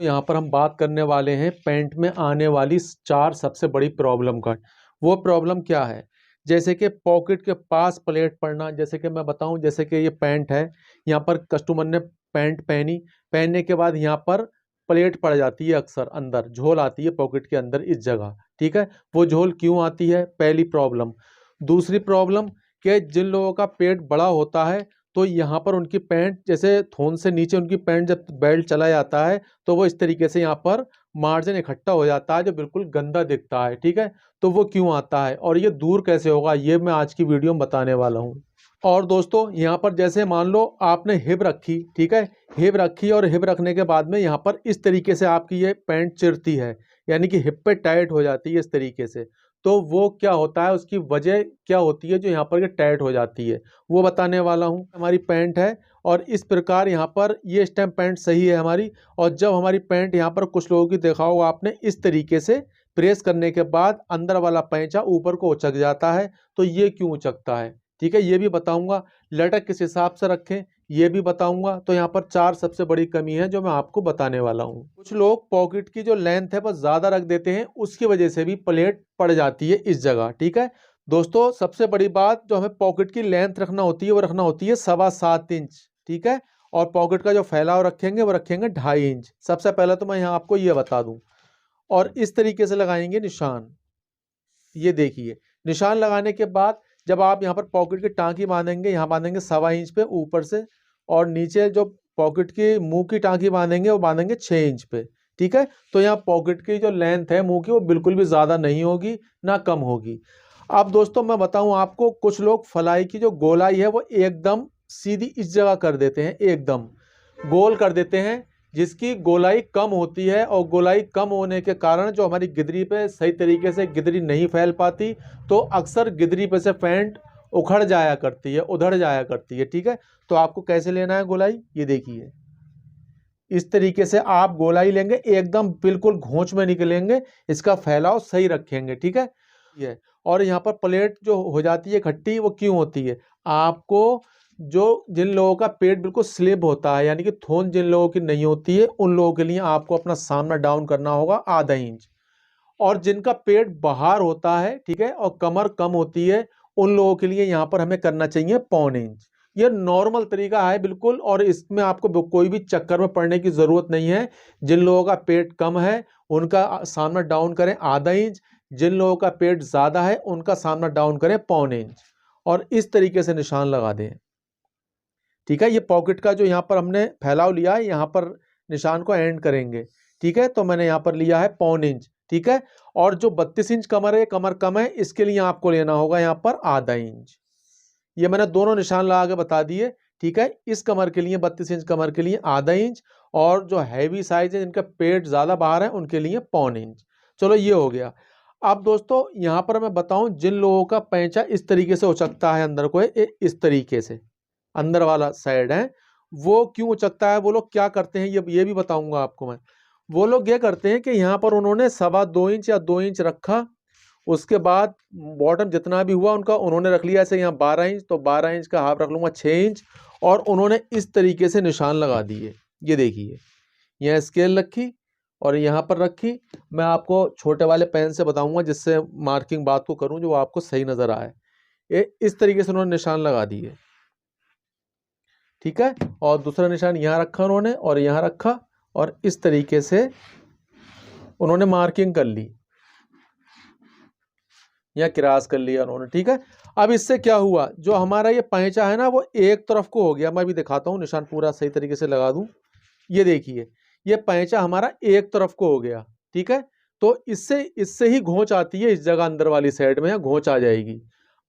यहाँ पर हम बात करने वाले हैं पैंट में आने वाली 4 सबसे बड़ी प्रॉब्लम का। वो प्रॉब्लम क्या है? जैसे कि पॉकेट के पास प्लेट पड़ना। जैसे कि मैं बताऊं, जैसे कि ये पैंट है, यहाँ पर कस्टमर ने पैंट पहनी, पहनने के बाद यहाँ पर प्लेट पड़ जाती है, अक्सर अंदर झोल आती है पॉकेट के अंदर इस जगह। ठीक है, वो झोल क्यों आती है? पहली प्रॉब्लम। दूसरी प्रॉब्लम कि जिन लोगों का पेट बड़ा होता है तो यहाँ पर उनकी पैंट, जैसे थोन से नीचे उनकी पैंट जब बेल्ट चला जाता है तो वो इस तरीके से यहाँ पर मार्जिन इकट्ठा हो जाता है जो बिल्कुल गंदा दिखता है। ठीक है, तो वो क्यों आता है और ये दूर कैसे होगा, ये मैं आज की वीडियो में बताने वाला हूँ। और दोस्तों, यहाँ पर जैसे मान लो आपने हिप रखी, ठीक है, हिप रखी और हिप रखने के बाद में यहाँ पर इस तरीके से आपकी ये पैंट चिरती है, यानी कि हिप पे टाइट हो जाती है इस तरीके से। तो वो क्या होता है, उसकी वजह क्या होती है जो यहाँ पर ये टाइट हो जाती है, वो बताने वाला हूँ। हमारी पैंट है और इस प्रकार यहाँ पर ये इस टाइम पैंट सही है हमारी, और जब हमारी पैंट यहाँ पर कुछ लोगों की देखा होगा आपने, इस तरीके से प्रेस करने के बाद अंदर वाला पैंचा ऊपर को उचक जाता है। तो ये क्यों उचकता है, ठीक है, ये भी बताऊंगा। लटक किस हिसाब से रखें ये भी बताऊंगा। तो यहाँ पर 4 सबसे बड़ी कमी है जो मैं आपको बताने वाला हूँ। कुछ लोग पॉकेट की जो लेंथ है वो ज़्यादा रख देते हैं, उसकी वजह से भी प्लेट पड़ जाती है इस जगह। ठीक है दोस्तों, सबसे बड़ी बात जो हमें पॉकेट की लेंथ रखना होती है वो रखना होती है 7.25 इंच। ठीक है, और पॉकेट का जो फैलाव रखेंगे वो रखेंगे 2.5 इंच। सबसे पहले तो मैं यहाँ आपको ये बता दूँ। और इस तरीके से लगाएंगे निशान। ये देखिए, निशान लगाने के बाद जब आप यहाँ पर पॉकेट की टांकी बांधेंगे, यहाँ बांधेंगे 1.25 इंच पे ऊपर से, और नीचे जो पॉकेट की मुंह की टांकी बांधेंगे वो बांधेंगे 6 इंच पे। ठीक है, तो यहाँ पॉकेट की जो लेंथ है मुंह की वो बिल्कुल भी ज़्यादा नहीं होगी ना कम होगी। अब दोस्तों मैं बताऊं आपको, कुछ लोग फलाई की जो गोलाई है वो एकदम सीधी इस जगह कर देते हैं, एकदम गोल कर देते हैं, जिसकी गोलाई कम होती है, और गोलाई कम होने के कारण जो हमारी गिदरी पे सही तरीके से गिदरी नहीं फैल पाती, तो अक्सर गिदरी पे से पैंट उखड़ जाया करती है, उधड़ जाया करती है। ठीक है, तो आपको कैसे लेना है गोलाई, ये देखिए, इस तरीके से आप गोलाई लेंगे, एकदम बिल्कुल घोंच में निकलेंगे, इसका फैलाव सही रखेंगे। ठीक है, ये और यहाँ पर प्लेट जो हो जाती है खट्टी, वो क्यों होती है? आपको जो जिन लोगों का पेट बिल्कुल स्लिप होता है, यानी कि थोन जिन लोगों की नहीं होती है, उन लोगों के लिए आपको अपना सामना डाउन करना होगा 0.5 इंच। और जिनका पेट बाहर होता है, ठीक है, और कमर कम होती है, उन लोगों के लिए यहाँ पर हमें करना चाहिए 0.25 इंच। ये नॉर्मल तरीका है बिल्कुल, और इसमें आपको कोई भी चक्कर में पड़ने की ज़रूरत नहीं है। जिन लोगों का पेट कम है उनका सामना डाउन करें 0.5 इंच, जिन लोगों का पेट ज़्यादा है उनका सामना डाउन करें 0.25 इंच, और इस तरीके से निशान लगा दें। ठीक है, ये पॉकेट का जो यहाँ पर हमने फैलाव लिया है, यहाँ पर निशान को एंड करेंगे। ठीक है, तो मैंने यहाँ पर लिया है 0.25 इंच। ठीक है, और जो 32 इंच कमर है, कमर कम है, इसके लिए आपको लेना होगा यहाँ पर 0.5 इंच। ये मैंने दोनों निशान लगा के बता दिए। ठीक है, इस कमर के लिए 32 इंच कमर के लिए 0.5 इंच, और जो हैवी साइज है जिनका पेट ज़्यादा बाहर है उनके लिए 0.25 इंच। चलो ये हो गया। अब दोस्तों यहाँ पर मैं बताऊं, जिन लोगों का पैंचा इस तरीके से उचकता है अंदर को, इस तरीके से अंदर वाला साइड है, वो क्यों उचकता है, वो लोग क्या करते हैं, ये भी बताऊंगा आपको मैं। वो लोग ये करते हैं कि यहाँ पर उन्होंने 2.25 इंच या 2 इंच रखा, उसके बाद बॉटम जितना भी हुआ उनका उन्होंने रख लिया, ऐसे यहाँ 12 इंच, तो 12 इंच का हाफ रख लूँगा 6 इंच, और उन्होंने इस तरीके से निशान लगा दिए। ये देखिए, यहाँ स्केल रखी और यहाँ पर रखी। मैं आपको छोटे वाले पेन से बताऊंगा जिससे मार्किंग बात को करूँ जो आपको सही नज़र आए। ये इस तरीके से उन्होंने निशान लगा दिए। ठीक है, और दूसरा निशान यहाँ रखा उन्होंने और यहाँ रखा, और इस तरीके से उन्होंने मार्किंग कर ली, या क्रॉस कर लिया उन्होंने। ठीक है, अब इससे क्या हुआ, जो हमारा ये पैंचा है ना वो एक तरफ को हो गया। मैं भी दिखाता हूँ, निशान पूरा सही तरीके से लगा दूं। ये देखिए, ये पैंचा हमारा एक तरफ को हो गया। ठीक है, तो इससे ही घोंच आती है, इस जगह अंदर वाली साइड में घोंच आ जाएगी।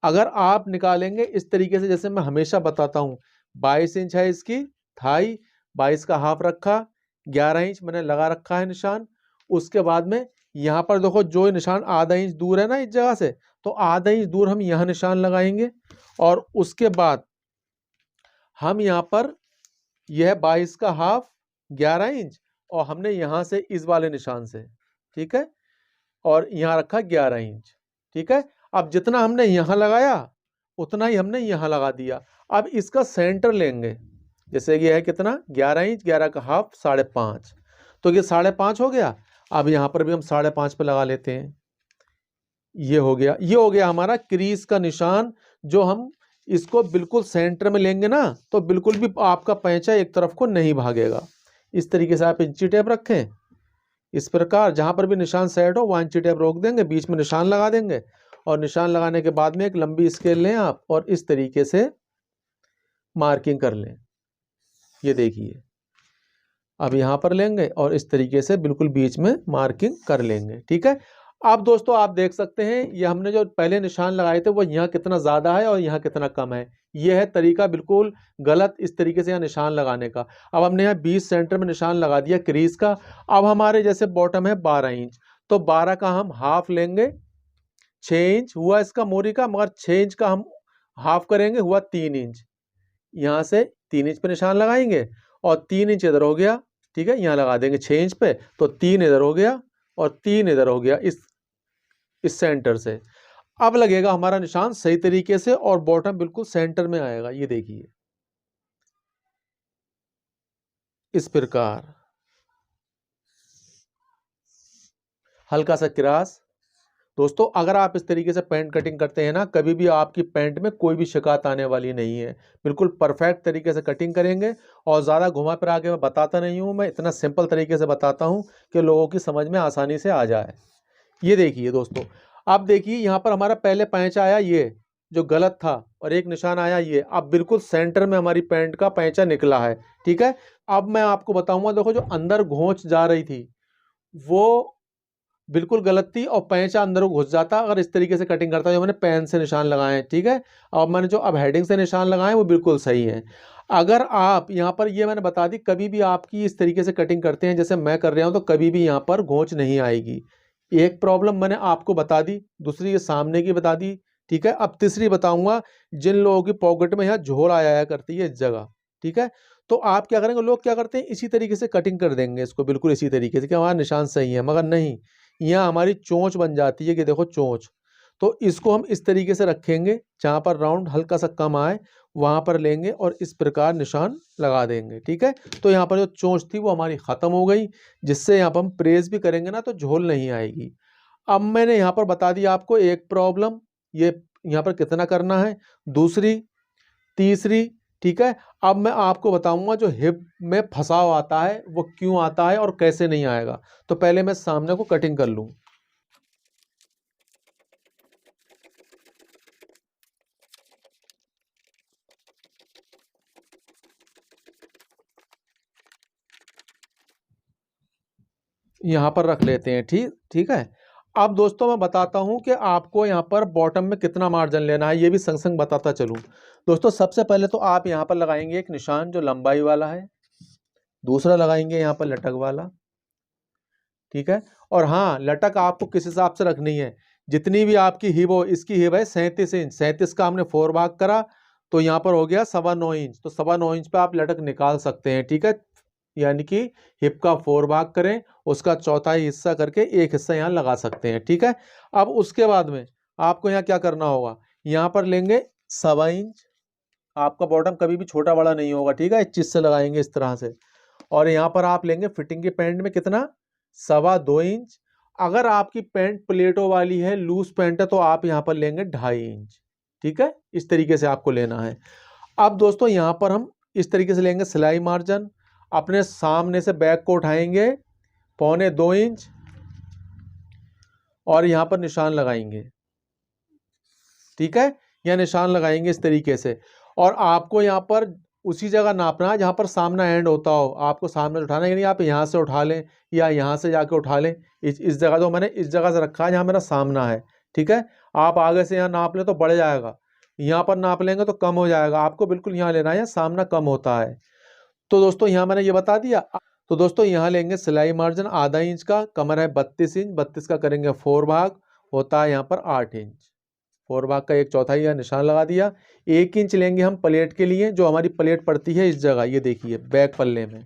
अगर आप निकालेंगे इस तरीके से, जैसे मैं हमेशा बताता हूँ, 22 इंच है इसकी थाई, 22 का हाफ रखा, 11 इंच मैंने लगा रखा है निशान। उसके बाद में यहाँ पर देखो, जो निशान 0.5 इंच दूर है ना इस जगह से, तो 0.5 इंच दूर हम यहाँ निशान लगाएंगे, और उसके बाद हम यहाँ पर यह 22 का हाफ, 11 इंच, और हमने यहाँ से इस वाले निशान से, ठीक है, और यहाँ रखा 11 इंच। ठीक है, अब जितना हमने यहाँ लगाया उतना ही हमने यहाँ लगा दिया। अब इसका सेंटर लेंगे, जैसे ये है कितना, 11 इंच, 11 का हाफ 5.5, तो ये 5.5 हो गया। अब यहाँ पर भी हम 5.5 पे लगा लेते हैं। ये हो गया, ये हो गया हमारा क्रीज का निशान। जो हम इसको बिल्कुल सेंटर में लेंगे ना, तो बिल्कुल भी आपका पैंचा एक तरफ को नहीं भागेगा। इस तरीके से आप इंची टेप रखें, इस प्रकार जहां पर भी निशान सेट हो वहां इंची टेप रोक देंगे, बीच में निशान लगा देंगे, और निशान लगाने के बाद में एक लंबी स्केल लें आप और इस तरीके से मार्किंग कर लें। ये देखिए, अब यहाँ पर लेंगे और इस तरीके से बिल्कुल बीच में मार्किंग कर लेंगे। ठीक है। अब दोस्तों आप देख सकते हैं ये हमने जो पहले निशान लगाए थे वो यहाँ कितना ज़्यादा है और यहाँ कितना कम है। ये है तरीका बिल्कुल गलत इस तरीके से यहाँ निशान लगाने का। अब हमने यहाँ 20 सेंटर में निशान लगा दिया क्रीज का। अब हमारे जैसे बॉटम है 12 इंच, तो 12 का हम हाफ लेंगे, 6 इंच हुआ इसका मोरी का, मगर 6 इंच का हम हाफ करेंगे, हुआ 3 इंच। यहाँ से 3 इंच पे निशान लगाएंगे और 3 इंच इधर हो गया। ठीक है, यहाँ लगा देंगे 6 इंच पे, तो 3 इधर हो गया और 3 इधर हो गया इस सेंटर से। अब लगेगा हमारा निशान सही तरीके से और बॉटम बिल्कुल सेंटर में आएगा। ये देखिए इस प्रकार हल्का सा क्रॉस। दोस्तों अगर आप इस तरीके से पैंट कटिंग करते हैं ना, कभी भी आपकी पैंट में कोई भी शिकायत आने वाली नहीं है। बिल्कुल परफेक्ट तरीके से कटिंग करेंगे। और ज़्यादा घुमा फिरा के मैं बताता नहीं हूँ, मैं इतना सिंपल तरीके से बताता हूँ कि लोगों की समझ में आसानी से आ जाए। ये देखिए दोस्तों, अब देखिए यहाँ पर हमारा पहले पैंचा आया ये जो गलत था, और एक निशान आया ये। अब बिल्कुल सेंटर में हमारी पैंट का पैंचा निकला है। ठीक है। अब मैं आपको बताऊंगा, देखो जो अंदर घोंच जा रही थी वो बिल्कुल गलत थी और पैंचा अंदर को घुस जाता अगर इस तरीके से कटिंग करता, जो मैंने पेन से निशान लगाए हैं। ठीक है। और मैंने जो अब हेडिंग से निशान लगाए हैं वो बिल्कुल सही है। अगर आप यहाँ पर, ये मैंने बता दी, कभी भी आपकी इस तरीके से कटिंग करते हैं जैसे मैं कर रहा हूँ, तो कभी भी यहाँ पर घोंच नहीं आएगी। एक प्रॉब्लम मैंने आपको बता दी, दूसरी ये सामने की बता दी। ठीक है। अब तीसरी बताऊंगा, जिन लोगों की पॉकेट में यहाँ झोल आया करती है इस जगह। ठीक है। तो आप क्या करेंगे, लोग क्या करते हैं इसी तरीके से कटिंग कर देंगे इसको बिल्कुल इसी तरीके से कि हमारा निशान सही है, मगर नहीं, यहाँ हमारी चोंच बन जाती है कि देखो चोंच। तो इसको हम इस तरीके से रखेंगे जहाँ पर राउंड हल्का सा कम आए वहाँ पर लेंगे और इस प्रकार निशान लगा देंगे। ठीक है। तो यहाँ पर जो चोंच थी वो हमारी ख़त्म हो गई, जिससे यहाँ पर हम प्रेस भी करेंगे ना तो झोल नहीं आएगी। अब मैंने यहाँ पर बता दिया आपको एक प्रॉब्लम, ये यहाँ पर कितना करना है, दूसरी, तीसरी। ठीक है। अब मैं आपको बताऊंगा जो हिप में फंसाव आता है वो क्यों आता है और कैसे नहीं आएगा। तो पहले मैं सामने को कटिंग कर लूं। यहाँ पर रख लेते हैं। ठीक ठीक है। अब दोस्तों मैं बताता हूँ कि आपको यहाँ पर बॉटम में कितना मार्जिन लेना है, ये भी संग संग बताता चलूँ। दोस्तों सबसे पहले तो आप यहाँ पर लगाएंगे एक निशान जो लंबाई वाला है, दूसरा लगाएंगे यहाँ पर लटक वाला। ठीक है। और हाँ, लटक आपको किस हिसाब से रखनी है, जितनी भी आपकी हिप हो, इसकी हिप है 37 इंच, 37 का हमने 4 भाग करा तो यहाँ पर हो गया 9.25 इंच, तो 9.25 इंच पे आप लटक निकाल सकते हैं। ठीक है। यानी कि हिप का 4 भाग करें, उसका चौथाई हिस्सा करके एक हिस्सा यहाँ लगा सकते हैं। ठीक है। अब उसके बाद में आपको यहाँ क्या करना होगा, यहाँ पर लेंगे 1.25 इंच। आपका बॉटम कभी भी छोटा बड़ा नहीं होगा। ठीक है। इस चीज से लगाएंगे इस तरह से। और यहाँ पर आप लेंगे फिटिंग की पैंट में कितना, 2.25 इंच। अगर आपकी पैंट प्लेटों वाली है, लूज पैंट है, तो आप यहाँ पर लेंगे 2.5 इंच। ठीक है। इस तरीके से आपको लेना है। अब दोस्तों यहाँ पर हम इस तरीके से लेंगे सिलाई मार्जिन, अपने सामने से बैक को उठाएंगे 1.25 इंच और यहाँ पर निशान लगाएंगे। ठीक है। यह निशान लगाएंगे इस तरीके से। और आपको यहाँ पर उसी जगह नापना है जहाँ पर सामना एंड होता हो, आपको सामने से उठाना है। यानी आप यहाँ से उठा लें या यहाँ से जाके उठा लें, इस जगह, तो मैंने इस जगह से रखा है जहाँ मेरा सामना है। ठीक है। आप आगे से यहाँ नाप लें तो बढ़ जाएगा, यहाँ पर नाप लेंगे तो कम हो जाएगा। आपको बिल्कुल यहाँ लेना है, सामना कम होता है। तो दोस्तों यहाँ मैंने ये बता दिया। तो दोस्तों यहाँ लेंगे सिलाई मार्जिन 0.5 इंच का, कमर है 32 इंच, 32 का करेंगे 4 भाग, होता है यहाँ पर 8 इंच। 4 भाग का एक चौथाई या निशान लगा दिया। 1 इंच लेंगे हम प्लेट के लिए, जो हमारी प्लेट पड़ती है इस जगह, ये देखिए बैक पल्ले में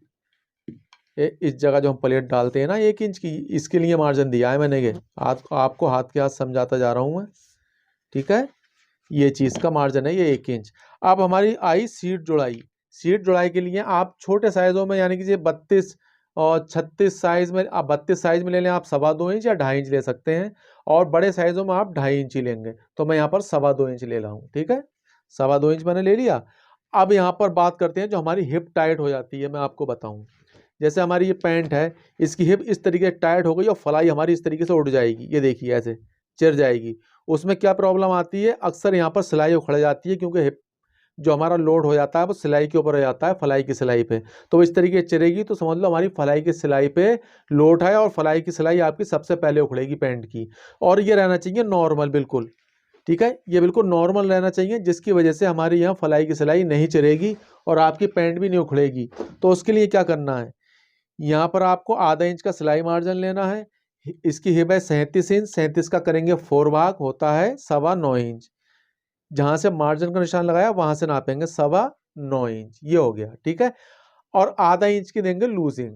इस जगह जो हम प्लेट डालते हैं ना 1 इंच की, इसके लिए मार्जिन दिया है मैंने। ये आपको हाथ के हाथ समझाता जा रहा हूँ मैं। ठीक है। ये चीज़ का मार्जिन है ये 1 इंच। अब हमारी आई सीट जुड़ाई। सीट जुड़ाई के लिए आप छोटे साइज़ों में, यानी कि ये 32 और 36 साइज़ में, आप 32 साइज़ में ले लें आप 2.25 इंच या 2.5 इंच ले सकते हैं, और बड़े साइज़ों में आप 2.5 इंच ही लेंगे। तो मैं यहाँ पर 2.25 इंच ले रहा हूँ, ठीक है, 2.25 इंच मैंने ले लिया। अब यहाँ पर बात करते हैं जो हमारी हिप टाइट हो जाती है, मैं आपको बताऊँ। जैसे हमारी ये पैंट है, इसकी हिप इस तरीके से टाइट हो गई और फलाई हमारी इस तरीके से उड़ जाएगी, ये देखिए ऐसे चिर जाएगी। उसमें क्या प्रॉब्लम आती है, अक्सर यहाँ पर सिलाई उखड़ जाती है, क्योंकि हिप जो हमारा लोड हो जाता है वो सिलाई के ऊपर हो जाता है, फलाई की सिलाई पे। तो वो इस तरीके से चिरेगी तो समझ लो हमारी फलाई की सिलाई पे लोड है, और फलाई की सिलाई आपकी सबसे पहले उखड़ेगी पैंट की। और ये रहना चाहिए नॉर्मल बिल्कुल, ठीक है, ये बिल्कुल नॉर्मल रहना चाहिए, जिसकी वजह से हमारी यहाँ फलाई की सिलाई नहीं चिरेगी और आपकी पैंट भी नहीं उखड़ेगी। तो उसके लिए क्या करना है, यहाँ पर आपको आधा इंच का सिलाई मार्जिन लेना है। इसकी हिप है 37 इंच, 37 का करेंगे 4 भाग, होता है 9.25 इंच। जहाँ से मार्जिन का निशान लगाया वहाँ से नापेंगे 9.25 इंच, ये हो गया, ठीक है। और आधा इंच की देंगे लूजिंग,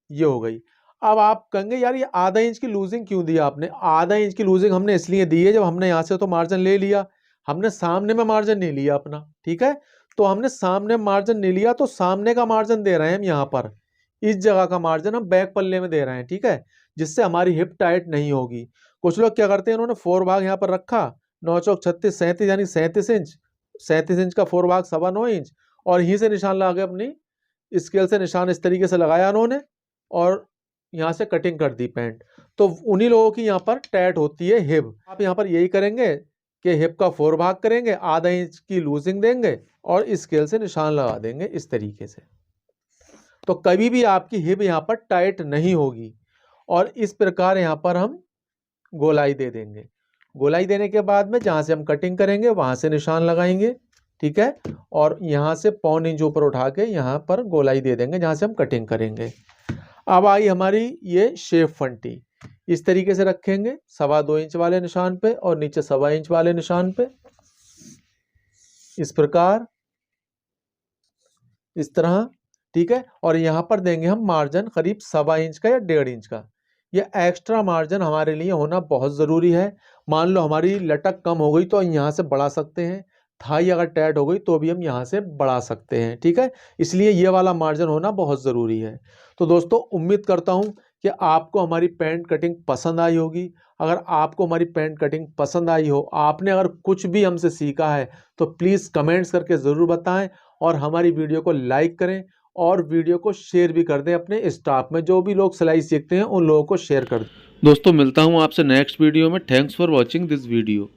ये हो गई। अब आप कहेंगे यार ये आधा इंच की लूजिंग क्यों दी आपने? आधा इंच की लूजिंग हमने इसलिए दी है, जब हमने यहाँ से तो मार्जिन ले लिया, हमने सामने में मार्जिन नहीं लिया अपना, ठीक है। तो हमने सामने मार्जिन नहीं लिया, तो सामने का मार्जिन दे रहे हैं हम यहाँ पर, इस जगह का मार्जिन हम बैक पल्ले में दे रहे हैं, ठीक है, जिससे हमारी हिप टाइट नहीं होगी। कुछ लोग क्या करते हैं, इन्होंने 4 भाग यहाँ पर रखा, 9 चौक 36, 37 यानी 37 इंच, 37 इंच का 4 भाग 9.25 इंच, और यहीं से निशान लगा के अपनी स्केल से निशान इस तरीके से लगाया उन्होंने, और यहाँ से कटिंग कर दी पैंट। तो उन्हीं लोगों की यहाँ पर टाइट होती है हिप। आप यहाँ पर यही करेंगे कि हिप का 4 भाग करेंगे, आधा इंच की लूजिंग देंगे और स्केल से निशान लगा देंगे इस तरीके से। तो कभी भी आपकी हिप यहाँ पर टाइट नहीं होगी। और इस प्रकार यहाँ पर हम गोलाई दे देंगे। गोलाई देने के बाद में जहाँ से हम कटिंग करेंगे वहाँ से निशान लगाएंगे, ठीक है, और यहाँ से 1.25 इंच ऊपर उठा के यहाँ पर गोलाई दे देंगे जहाँ से हम कटिंग करेंगे। अब आई हमारी ये शेप फंटी, इस तरीके से रखेंगे 2.25 इंच वाले निशान पे और नीचे 1.25 इंच वाले निशान पे, इस प्रकार, इस तरह, ठीक है। और यहाँ पर देंगे हम मार्जिन करीब 1.25 इंच का या 1.5 इंच का। ये एक्स्ट्रा मार्जिन हमारे लिए होना बहुत ज़रूरी है। मान लो हमारी लटक कम हो गई तो यहाँ से बढ़ा सकते हैं, थाई अगर टाइट हो गई तो भी हम यहाँ से बढ़ा सकते हैं, ठीक है। इसलिए ये वाला मार्जिन होना बहुत ज़रूरी है। तो दोस्तों उम्मीद करता हूँ कि आपको हमारी पैंट कटिंग पसंद आई होगी। अगर आपको हमारी पैंट कटिंग पसंद आई हो, आपने अगर कुछ भी हमसे सीखा है, तो प्लीज़ कमेंट्स करके ज़रूर बताएं, और हमारी वीडियो को लाइक करें और वीडियो को शेयर भी कर दें अपने स्टाफ में, जो भी लोग सिलाई सीखते हैं उन लोगों को शेयर कर दें। दोस्तों मिलता हूँ आपसे नेक्स्ट वीडियो में। Thanks for watching this video.